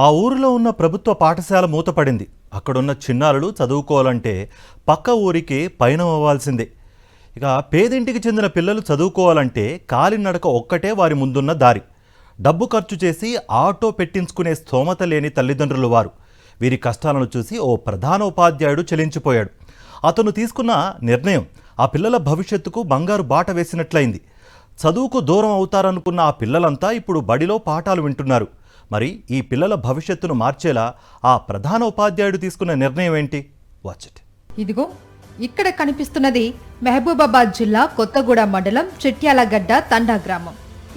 ఆ ఊరిలో ఉన్న ప్రభుత్వ పాఠశాల మూతపడింది. అక్కడున్న చిన్నారులు చదువుకోవాలంటే పక్క ఊరికి పయనం అవ్వాల్సిందే. ఇక పేదింటికి చెందిన పిల్లలు చదువుకోవాలంటే కాలినడక ఒక్కటే వారి ముందున్న దారి. డబ్బు ఖర్చు చేసి ఆటో పెట్టించుకునే స్తోమత లేని తల్లిదండ్రులు వారు. వీరి కష్టాలను చూసి ఓ ప్రధాన ఉపాధ్యాయుడు చెలించిపోయాడు. అతను తీసుకున్న నిర్ణయం ఆ పిల్లల భవిష్యత్తుకు బంగారు బాట వేసినట్లయింది. చదువుకు దూరం అవుతారనుకున్న ఆ పిల్లలంతా ఇప్పుడు బడిలో పాఠాలు వింటున్నారు. మరి ఈ పిల్లల భవిష్యత్తును మార్చేలా ఆ ప్రధాన ఉపాధ్యాయుడు తీసుకున్న నిర్ణయం ఏంటి? Watch it. ఇదిగో ఇక్కడ కనిపిస్తున్నది మహబూబాబాద్ జిల్లా కొత్తగూడ మండలం చిట్యాలగడ్డ తండా గ్రామం.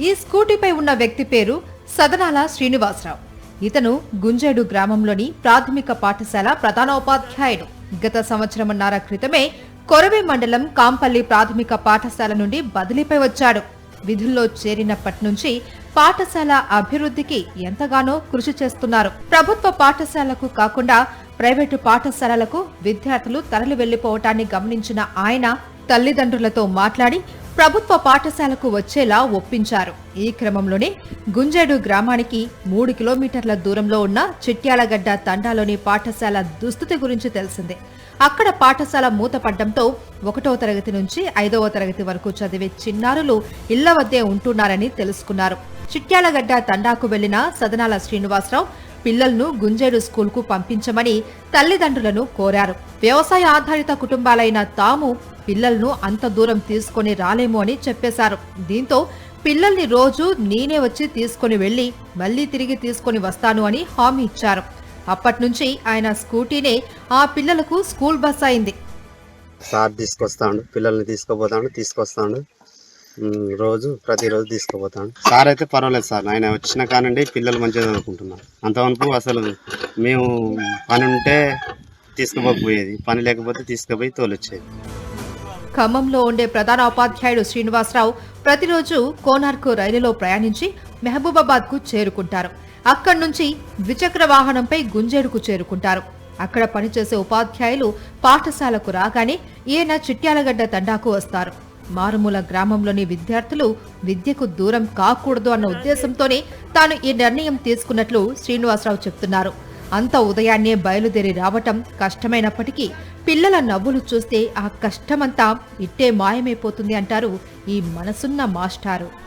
ఈ స్కూటీపై ఉన్న వ్యక్తి పేరు సదనాల శ్రీనివాసరావు. ఇతను గుంజేడు గ్రామంలోని ప్రాథమిక పాఠశాల ప్రధానోపాధ్యాయుడు. గత సంవత్సరమన్నర క్రితమే కొరవి మండలం కాంపల్లి ప్రాథమిక పాఠశాల నుండి బదిలీపై వచ్చాడు. విధుల్లో చేరినప్పటి నుంచి పాఠశాల అభివృద్ధికి ఎంతగానో కృషి చేస్తున్నారు. ప్రభుత్వ పాఠశాలకు కాకుండా ప్రైవేటు పాఠశాలలకు విద్యార్థులు తరలి వెళ్లిపోవటాన్ని గమనించిన ఆయన తల్లిదండ్రులతో మాట్లాడి ప్రభుత్వ పాఠశాలకు వచ్చేలా ఒప్పించారు. ఈ క్రమంలోనే గుంజేడు గ్రామానికి 3 కిలోమీటర్ల దూరంలో ఉన్న చిట్యాలగడ్డ తండాలోని పాఠశాల దుస్థితి గురించి తెలిసిందే. అక్కడ పాఠశాల మూతపడ్డంతో 1వ తరగతి నుంచి 5వ తరగతి వరకు చదివే చిన్నారులు ఇళ్ల వద్దే ఉంటున్నారని తెలుసుకున్నారు. చిట్యాలగడ్డ తండాకు వెళ్లిన సదనాల శ్రీనివాసరావు పిల్లలను గుంజేడు స్కూల్కు పంపించమని తల్లిదండ్రులను కోరారు. వ్యవసాయ ఆధారిత కుటుంబాలైన తాము పిల్లలను అంత దూరం తీసుకుని రాలేము అని చెప్పేశారు. దీంతో పిల్లల్ని రోజు నేనే వచ్చి తీసుకుని వెళ్లి మళ్లీ తిరిగి తీసుకుని వస్తాను అని హామీ ఇచ్చారు. అప్పట్నుంచి ఆయన స్కూటీనే ఆ పిల్లలకు స్కూల్ బస్ అయింది. సార్ తీసుకొస్తాడు, పిల్లల్ని తీసుకొస్తాడు, ప్రతిరోజు తీసుకుపోతాడు. సార్ అయితే పర్వాలేదు సార్, ఆయన వచ్చిన కానండి పిల్లలు మంచిగా చదువుకుంటున్నారు. అంతవరకు అసలు మేము పని ఉంటే తీసుకుపోకపోయేది, పని లేకపోతే తీసుకుపోయి తోలొచ్చేది. ఖమ్మంలో ఉండే ప్రధాన ఉపాధ్యాయుడు శ్రీనివాసరావు ప్రతిరోజు కోనార్కు రైలులో ప్రయాణించి మహబూబాబాద్కు చేరుకుంటారు. అక్కడి నుంచి ద్విచక్ర వాహనంపై గుంజేడుకు చేరుకుంటారు. అక్కడ పనిచేసే ఉపాధ్యాయులు పాఠశాలకు రాగానే ఈయన చిట్యాలగడ్డ తండాకు వస్తారు. మారుమూల గ్రామంలోని విద్యార్థులు విద్యకు దూరం కాకూడదు అన్న ఉద్దేశంతోనే తాను ఈ నిర్ణయం తీసుకున్నట్లు శ్రీనివాసరావు చెప్తున్నారు. అంత ఉదయాన్నే బయలుదేరి రావటం కష్టమైనప్పటికీ పిల్లల నవ్వులు చూస్తే ఆ కష్టమంతా ఇట్టే మాయమైపోతుంది అంటారు ఈ మనసున్న మాస్టారు.